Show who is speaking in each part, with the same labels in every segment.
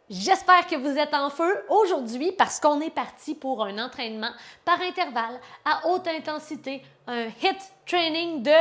Speaker 1: J'espère que vous êtes en feu aujourd'hui parce qu'on est parti pour un entraînement par intervalle à haute intensité, un HIIT training de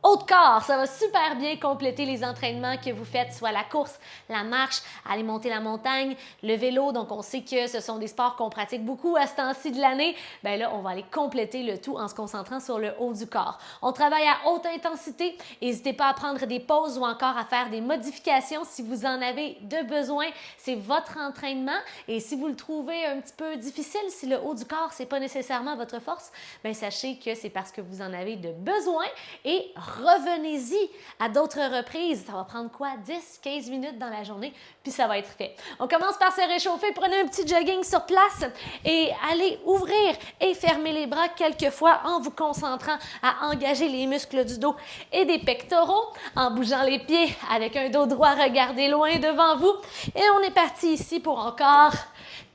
Speaker 1: haut de corps. Ça va super bien compléter les entraînements que vous faites, soit la course, la marche, aller monter la montagne, le vélo. Donc, on sait que ce sont des sports qu'on pratique beaucoup à ce temps-ci de l'année. Bien là, on va aller compléter le tout en se concentrant sur le haut du corps. On travaille à haute intensité. N'hésitez pas à prendre des pauses ou encore à faire des modifications si vous en avez de besoin. C'est votre entraînement et si vous le trouvez un petit peu difficile, si le haut du corps, c'est pas nécessairement votre force, bien sachez que c'est parce que vous en avez de besoin et revenez-y à d'autres reprises. Ça va prendre quoi? 10-15 minutes dans la journée, puis ça va être fait. On commence par se réchauffer. Prenez un petit jogging sur place et allez ouvrir et fermer les bras quelques fois en vous concentrant à engager les muscles du dos et des pectoraux, en bougeant les pieds avec un dos droit, regardez loin devant vous. Et on est parti ici pour encore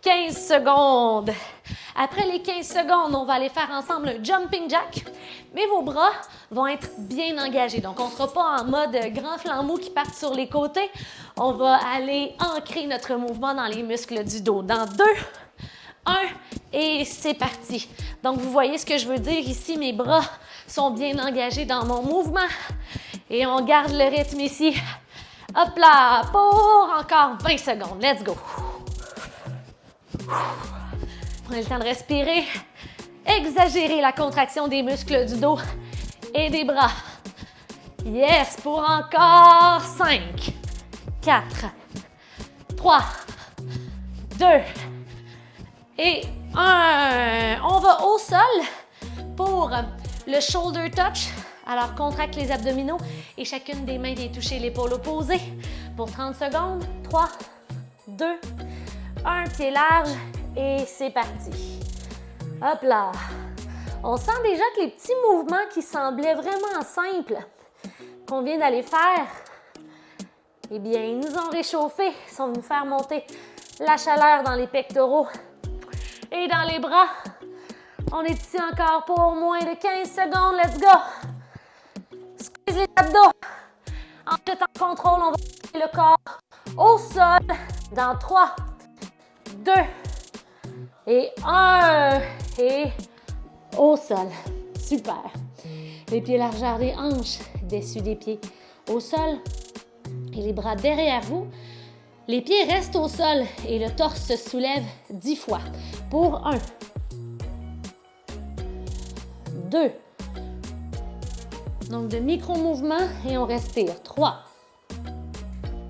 Speaker 1: 15 secondes. Après les 15 secondes, on va aller faire ensemble un jumping jack, mais vos bras vont être bien engagés. Donc, on ne sera pas en mode grand flanc mou qui part sur les côtés. On va aller ancrer notre mouvement dans les muscles du dos. Dans 2, 1 et c'est parti. Donc, vous voyez ce que je veux dire ici. Mes bras sont bien engagés dans mon mouvement et on garde le rythme ici. Hop là, pour encore 20 secondes. Let's go. Prenez le temps de respirer. Exagérez la contraction des muscles du dos et des bras. Yes, pour encore 5, 4, 3, 2 et 1. On va au sol pour le shoulder touch. Alors, contracte les abdominaux et chacune des mains vient toucher l'épaule opposée pour 30 secondes. 3, 2, 1, pied large et c'est parti. Hop là. On sent déjà que les petits mouvements qui semblaient vraiment simples qu'on vient d'aller faire, eh bien, ils nous ont réchauffés. Ils sont venus faire monter la chaleur dans les pectoraux et dans les bras. On est ici encore pour moins de 15 secondes. Let's go. Squeeze les abdos. Ensuite, en contrôle, on va mettre le corps au sol dans 3, 2 et 1. Et au sol. Super. Les pieds largeur des hanches, dessus des pieds au sol et les bras derrière vous. Les pieds restent au sol et le torse se soulève 10 fois. Pour 1, 2. Donc de micro-mouvements et on respire. 3.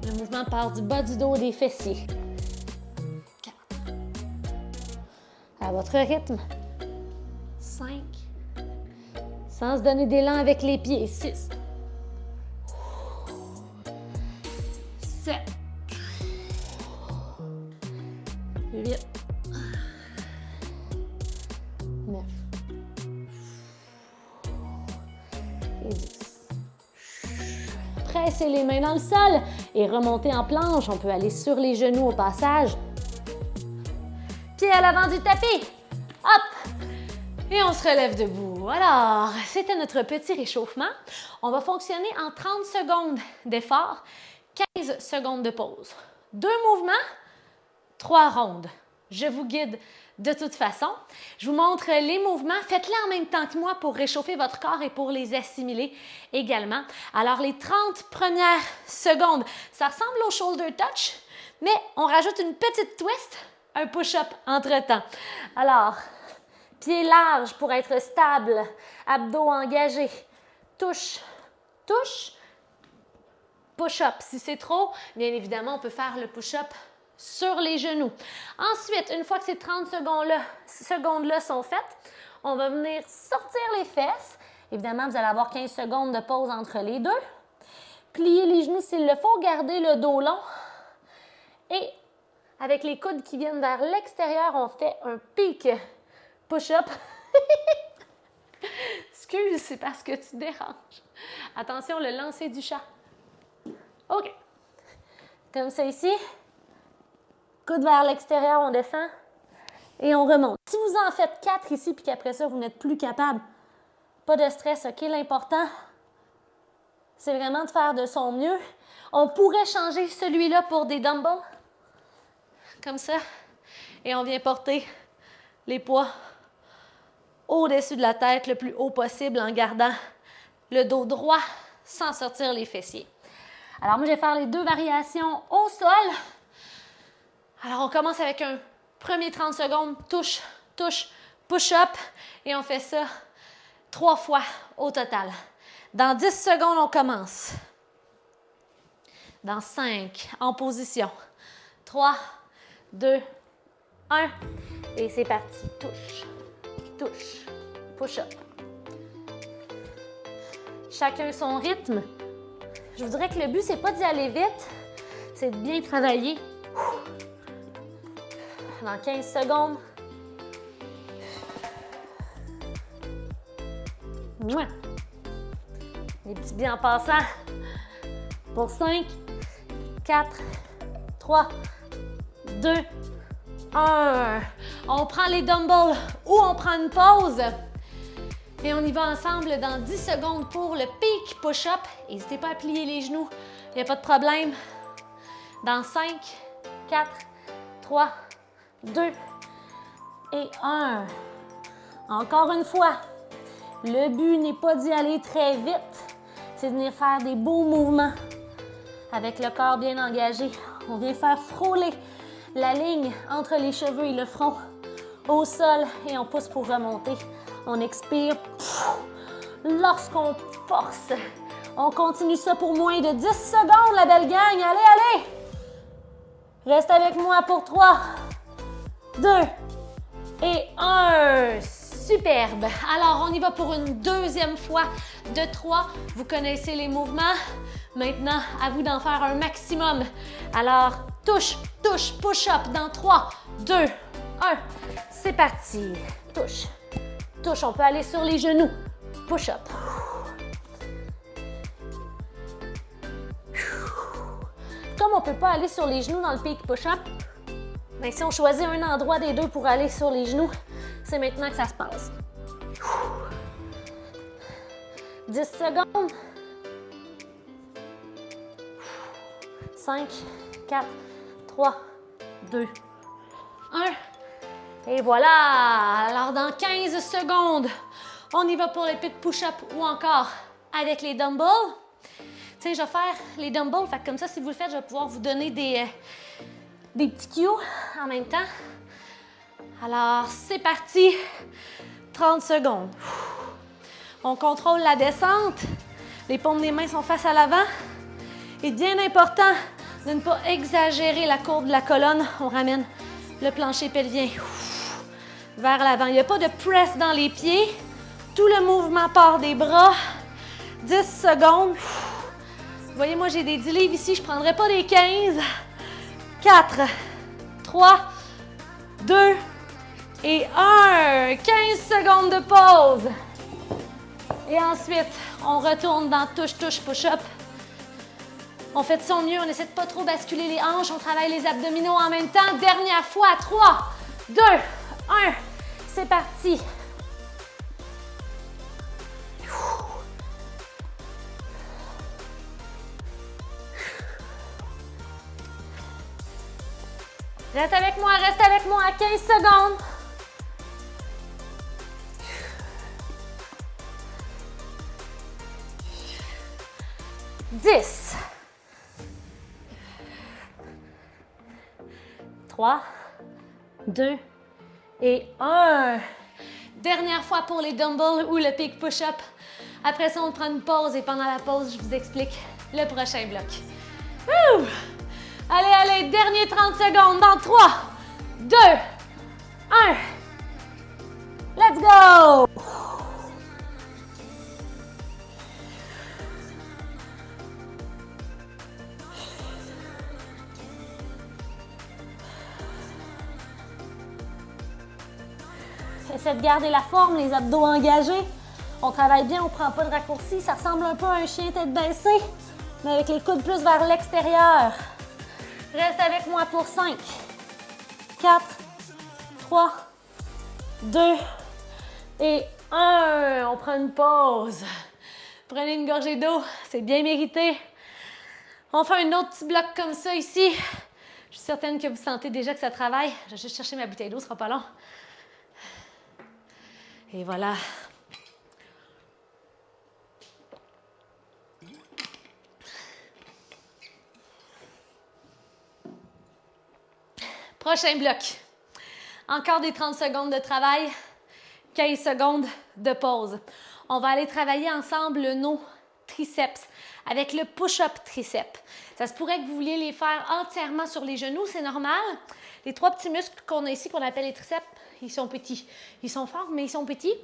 Speaker 1: Le mouvement part du bas du dos des fessiers. 4. À votre rythme. 5. Sans se donner d'élan avec les pieds. 6. 7. 8. 9. Et 10. Pressez les mains dans le sol et remontez en planche. On peut aller sur les genoux au passage. Pieds à l'avant du tapis. Hop! Et on se relève debout. Alors, c'était notre petit réchauffement. On va fonctionner en 30 secondes d'effort, 15 secondes de pause. 2 mouvements, 3 rondes. Je vous guide de toute façon. Je vous montre les mouvements. Faites-les en même temps que moi pour réchauffer votre corps et pour les assimiler également. Alors, les 30 premières secondes, ça ressemble au shoulder touch, mais on rajoute une petite twist, un push-up entre-temps. Alors, pieds larges pour être stable, abdos engagés. Touche, touche, push-up. Si c'est trop, bien évidemment, on peut faire le push-up sur les genoux. Ensuite, une fois que ces 30 secondes-là sont faites, on va venir sortir les fesses. Évidemment, vous allez avoir 15 secondes de pause entre les deux. Plier les genoux s'il le faut, garder le dos long. Et avec les coudes qui viennent vers l'extérieur, on fait un pique push-up. Excuse, c'est parce que tu déranges. Attention, le lancer du chat. OK. Comme ça ici. Coude vers l'extérieur, on descend et on remonte. Si vous en faites 4 ici puis qu'après ça, vous n'êtes plus capable, pas de stress, OK? L'important, c'est vraiment de faire de son mieux. On pourrait changer celui-là pour des dumbbells. comme ça. Et on vient porter les poids au-dessus de la tête le plus haut possible en gardant le dos droit sans sortir les fessiers. Alors moi, je vais faire les 2 variations au sol. Alors on commence avec un premier 30 secondes, touche, touche, push-up. Et on fait ça 3 fois au total. Dans 10 secondes, on commence. Dans 5, en position. 3, 2, 1. Et c'est parti. Touche, touche, push-up. Chacun son rythme. Je vous dirais que le but, c'est pas d'y aller vite, c'est de bien travailler. Dans 15 secondes. Mouah. Des petits bien en passant. Pour 5, 4, 3, 2, 1. On prend les dumbbells ou on prend une pause. Et on y va ensemble dans 10 secondes pour le peak push-up. N'hésitez pas à plier les genoux, il n'y a pas de problème. Dans 5, 4, 3, 2 et 1. Encore une fois, le but n'est pas d'y aller très vite, c'est de venir faire des beaux mouvements avec le corps bien engagé. On vient faire frôler la ligne entre les cheveux et le front au sol et on pousse pour remonter. On expire. Lorsqu'on force, on continue ça pour moins de 10 secondes, la belle gang. Allez, allez! Reste avec moi pour 3, 2 et 1. Superbe! Alors, on y va pour une deuxième fois de 3. Vous connaissez les mouvements. Maintenant, à vous d'en faire un maximum. Alors, touche, touche, push-up dans 3, 2, 1. C'est parti. Touche. Touche, on peut aller sur les genoux. Push-up. Comme on ne peut pas aller sur les genoux dans le peak push-up, mais si on choisit un endroit des deux pour aller sur les genoux, c'est maintenant que ça se passe. 10 secondes. 5, 4, 3, 2, 1. Et voilà! Alors, dans 15 secondes, on y va pour les peak push-up ou encore avec les dumbbells. Tiens, je vais faire les dumbbells. Fait que comme ça, si vous le faites, je vais pouvoir vous donner des petits cues en même temps. Alors, c'est parti. 30 secondes. On contrôle la descente. Les paumes des mains sont face à l'avant. Et bien important de ne pas exagérer la courbe de la colonne. On ramène le plancher pelvien vers l'avant. Il n'y a pas de press dans les pieds. Tout le mouvement part des bras. 10 secondes. Vous voyez, moi, j'ai des 10 livres ici. Je ne prendrai pas des 15. 4, 3, 2 et 1. 15 secondes de pause. Et ensuite, on retourne dans touche-touche push-up. On fait de son mieux. On essaie de ne pas trop basculer les hanches. On travaille les abdominaux en même temps. Dernière fois. 3, 2, 1. C'est parti. Reste avec moi, 15 secondes. « 10. 3, 2 et 1. Dernière fois pour les dumbbells ou le peak push-up. Après ça, on prend une pause et pendant la pause, je vous explique le prochain bloc. Wouh! Allez, allez, dernier 30 secondes dans 3, 2, 1. Let's go! Essaie de garder la forme, les abdos engagés. On travaille bien, on ne prend pas de raccourci. Ça ressemble un peu à un chien tête baissée, mais avec les coudes plus vers l'extérieur. Reste avec moi pour 5, 4, 3, 2 et 1. On prend une pause. Prenez une gorgée d'eau, c'est bien mérité. On fait un autre petit bloc comme ça ici. Je suis certaine que vous sentez déjà que ça travaille. Je vais juste chercher ma bouteille d'eau, ce sera pas long. Et voilà. Prochain bloc. Encore des 30 secondes de travail, 15 secondes de pause. On va aller travailler ensemble nos triceps avec le push-up triceps. Ça se pourrait que vous vouliez les faire entièrement sur les genoux, c'est normal. Les 3 petits muscles qu'on a ici, qu'on appelle les triceps, ils sont petits. Ils sont forts, mais ils sont petits.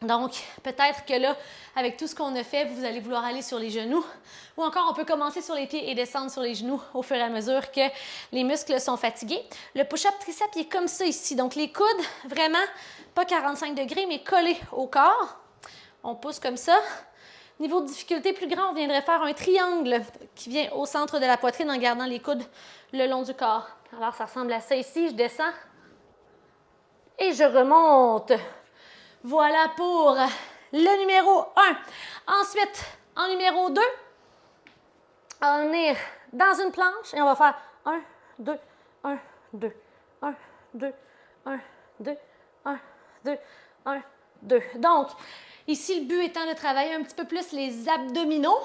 Speaker 1: Donc, peut-être que là, avec tout ce qu'on a fait, vous allez vouloir aller sur les genoux. Ou encore, on peut commencer sur les pieds et descendre sur les genoux au fur et à mesure que les muscles sont fatigués. Le push-up triceps, il est comme ça ici. Donc, les coudes, vraiment, pas 45 degrés, mais collés au corps. On pousse comme ça. Niveau de difficulté plus grand, on viendrait faire un triangle qui vient au centre de la poitrine en gardant les coudes le long du corps. Alors, ça ressemble à ça ici. Je descends et je remonte. Voilà pour le numéro 1. Ensuite, en numéro 2, on est dans une planche et on va faire 1, 2, 1, 2, 1, 2, 1, 2, 1, 2, 1, 2. Donc, ici, le but étant de travailler un petit peu plus les abdominaux.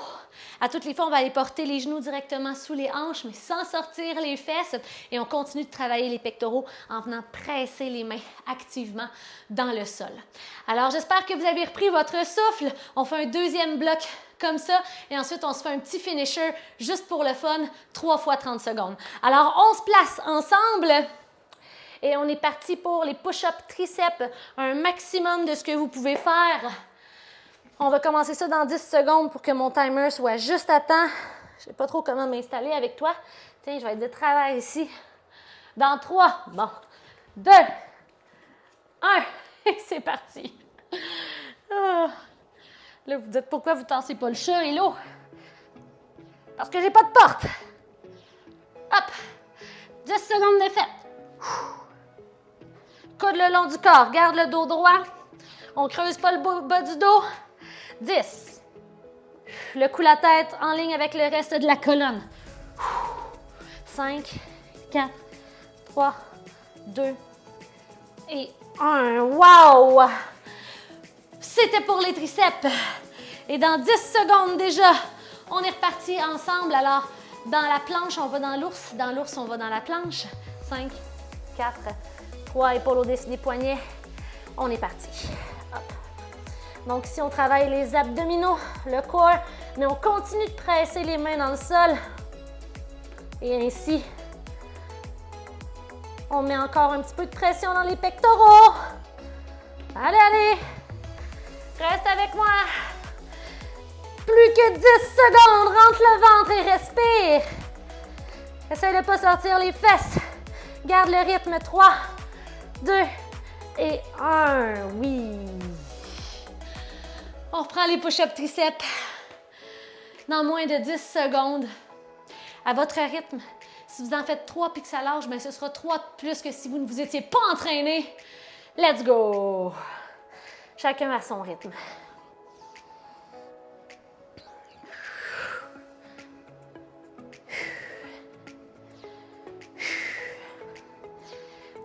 Speaker 1: À toutes les fois, on va aller porter les genoux directement sous les hanches, mais sans sortir les fesses. Et on continue de travailler les pectoraux en venant presser les mains activement dans le sol. Alors, j'espère que vous avez repris votre souffle. On fait un deuxième bloc comme ça. Et ensuite, on se fait un petit finisher juste pour le fun, 3 fois 30 secondes. Alors, on se place ensemble. Et on est parti pour les push-up triceps, un maximum de ce que vous pouvez faire. On va commencer ça dans 10 secondes pour que mon timer soit juste à temps. Je ne sais pas trop comment m'installer avec toi. Tiens, je vais être de travail ici. Dans 3, bon, 2, 1, et c'est parti. Ah. Là, vous dites pourquoi vous ne tassez pas le chat, Hello? Parce que j'ai pas de porte. Hop, 10 secondes de fait. Coude le long du corps, garde le dos droit. On ne creuse pas le bas du dos. 10. Le cou la tête en ligne avec le reste de la colonne. 5, 4, 3, 2 et 1. Wow! C'était pour les triceps. Et dans 10 secondes déjà, on est reparti ensemble. Alors, dans la planche, on va dans l'ours. Dans l'ours, on va dans la planche. 5, 4, 3, épaules au-dessus des poignets. On est parti. Hop. Donc ici, on travaille les abdominaux, le corps, mais on continue de presser les mains dans le sol. Et ainsi, on met encore un petit peu de pression dans les pectoraux. Allez, allez! Reste avec moi. Plus que 10 secondes. Rentre le ventre et respire. Essaye de ne pas sortir les fesses. Garde le rythme. 3, 2 et 1. Oui. On reprend les push-up triceps dans moins de 10 secondes. À votre rythme. Si vous en faites 3 puis que ça lâche, bien, ce sera 3 de plus que si vous ne vous étiez pas entraîné. Let's go! Chacun à son rythme.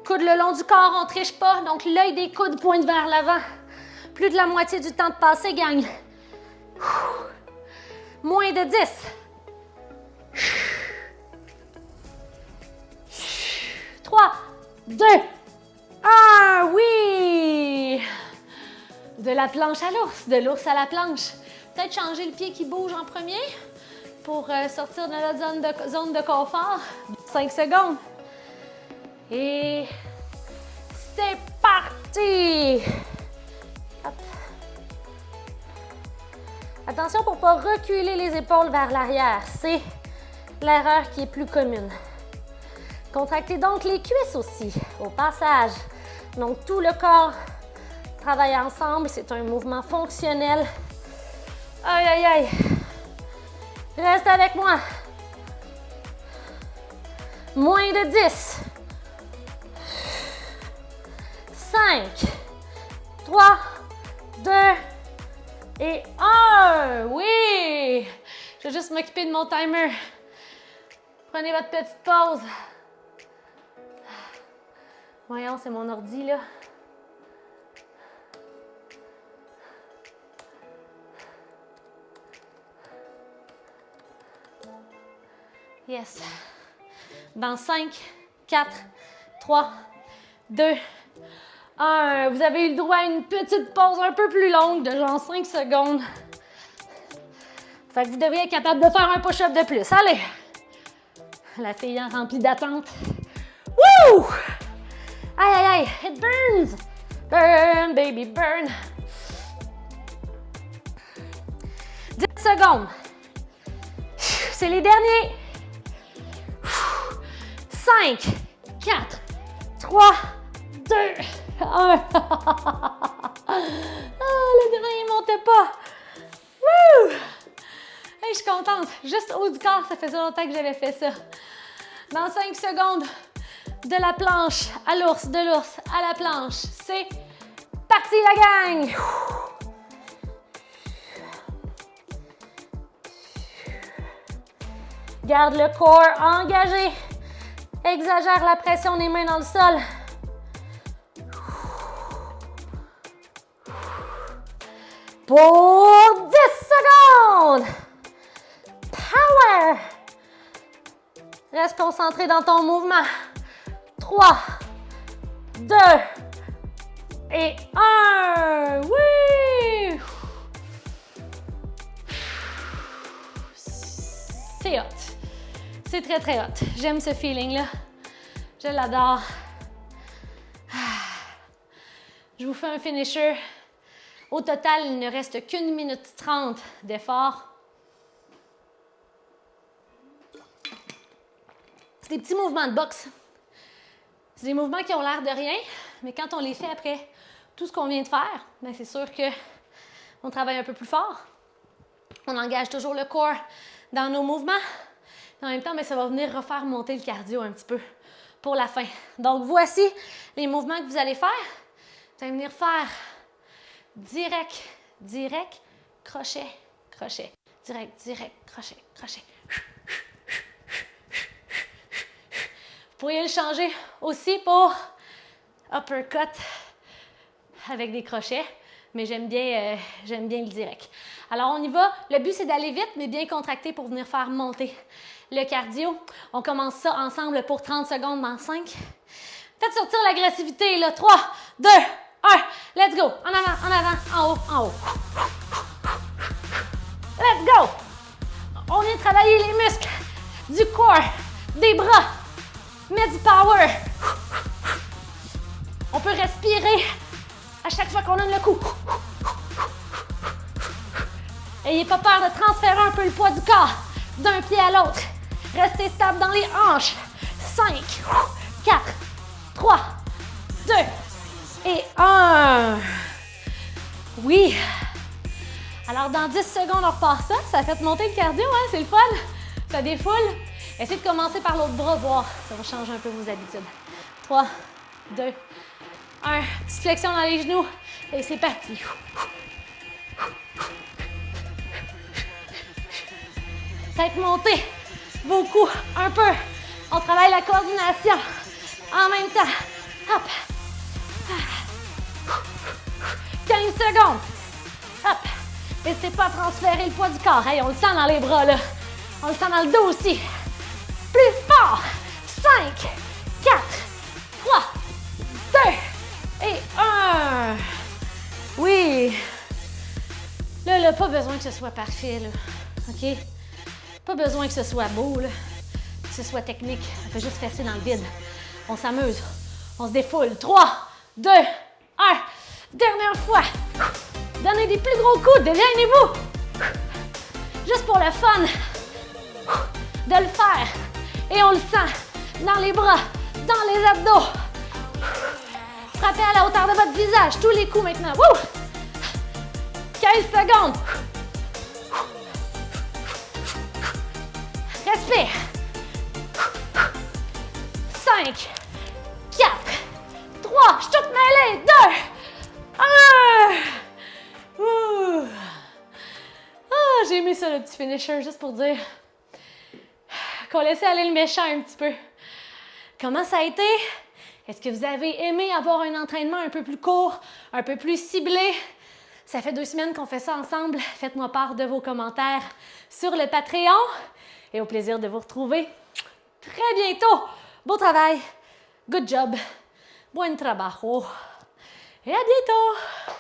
Speaker 1: Coude le long du corps, on ne triche pas. Donc, l'œil des coudes pointe vers l'avant. Plus de la moitié du temps de passer, gang. Moins de 10. 3, 2, 1. Oui! De la planche à l'ours, de l'ours à la planche. Peut-être changer le pied qui bouge en premier pour sortir de notre zone de confort. 5 secondes. Et c'est parti! Hop. Attention pour ne pas reculer les épaules vers l'arrière. C'est l'erreur qui est plus commune. Contractez donc les cuisses aussi, au passage. Donc, tout le corps travaille ensemble. C'est un mouvement fonctionnel. Aïe, aïe, aïe. Reste avec moi. Moins de 10. 5, 3, 2 et 1. Oui! Je vais juste m'occuper de mon timer. Prenez votre petite pause. Voyons, c'est mon ordi, là. Yes. Dans 5, 4, 3, 2, 1. Vous avez eu le droit à une petite pause un peu plus longue de genre 5 secondes. Fait que vous devriez être capable de faire un push-up de plus. Allez! La fille en remplie d'attente. Wouh! Aïe, aïe, aïe! It burns! Burn, baby, burn! 10 secondes. C'est les derniers. 5, 4, 3, 2, 1. Le dernier ne montait pas. Wouh! Hey, je suis contente. Juste haut du corps, ça faisait longtemps que j'avais fait ça. Dans 5 secondes, de la planche à l'ours, de l'ours à la planche. C'est parti, la gang! Garde le corps engagé. Exagère la pression des mains dans le sol. Pour 10 secondes. Power. Reste concentré dans ton mouvement. 3, 2 et 1. Oui! C'est hot. C'est très, très hot. J'aime ce feeling-là. Je l'adore. Je vous fais un finisher. Au total, il ne reste qu'1 minute 30 d'effort. C'est des petits mouvements de boxe. C'est des mouvements qui ont l'air de rien, mais quand on les fait après tout ce qu'on vient de faire, bien, c'est sûr qu'on travaille un peu plus fort. On engage toujours le corps dans nos mouvements. En même temps, bien, ça va venir refaire monter le cardio un petit peu pour la fin. Donc, voici les mouvements que vous allez faire. Vous allez venir faire direct, direct, crochet, crochet. Direct, direct, crochet, crochet. Vous pourriez le changer aussi pour uppercut avec des crochets, mais j'aime bien le direct. Alors, on y va. Le but, c'est d'aller vite, mais bien contracté pour venir faire monter le cardio. On commence ça ensemble pour 30 secondes dans 5. Faites sortir l'agressivité, là. 3, 2, 1. Let's go. En avant, en haut, en haut. Let's go. On vient travailler les muscles du corps, des bras. Mets du power. On peut respirer à chaque fois qu'on donne le coup. Ayez pas peur de transférer un peu le poids du corps d'un pied à l'autre. Restez stable dans les hanches. 5, 4, 3, 2 et 1. Oui. Alors, dans 10 secondes, on repart ça. Ça fait monter le cardio, hein? C'est le fun. Ça défoule. Essayez de commencer par l'autre bras, voir. Ça va changer un peu vos habitudes. 3, 2, 1. Petite flexion dans les genoux. Et c'est parti. Faites monter vos coups un peu. On travaille la coordination en même temps. Hop. 15 secondes. Hop. N'hésitez pas à transférer le poids du corps. Hey, on le sent dans les bras, là. On le sent dans le dos aussi. Plus fort. 5, 4, 3, 2 et 1. Oui. Là, pas besoin que ce soit parfait, là. OK? Pas besoin que ce soit beau, là. Que ce soit technique. On fait juste fesser dans le vide. On s'amuse. On se défoule. 3, 2, 1. Dernière fois. Donnez des plus gros coups. Dégainez-vous. Juste pour le fun de le faire. Et on le sent dans les bras, dans les abdos. Frappez à la hauteur de votre visage. Tous les coups maintenant. Wouh! 15 secondes. Respire. 5, 4, 3, je suis toute mêlée. 2, 1. Ouh. Ah, j'ai aimé ça, le petit finisher, juste pour dire qu'on laissait aller le méchant un petit peu. Comment ça a été? Est-ce que vous avez aimé avoir un entraînement un peu plus court, un peu plus ciblé? Ça fait 2 semaines qu'on fait ça ensemble. Faites-moi part de vos commentaires sur le Patreon et au plaisir de vous retrouver très bientôt. Beau travail, good job, buen trabajo et à bientôt!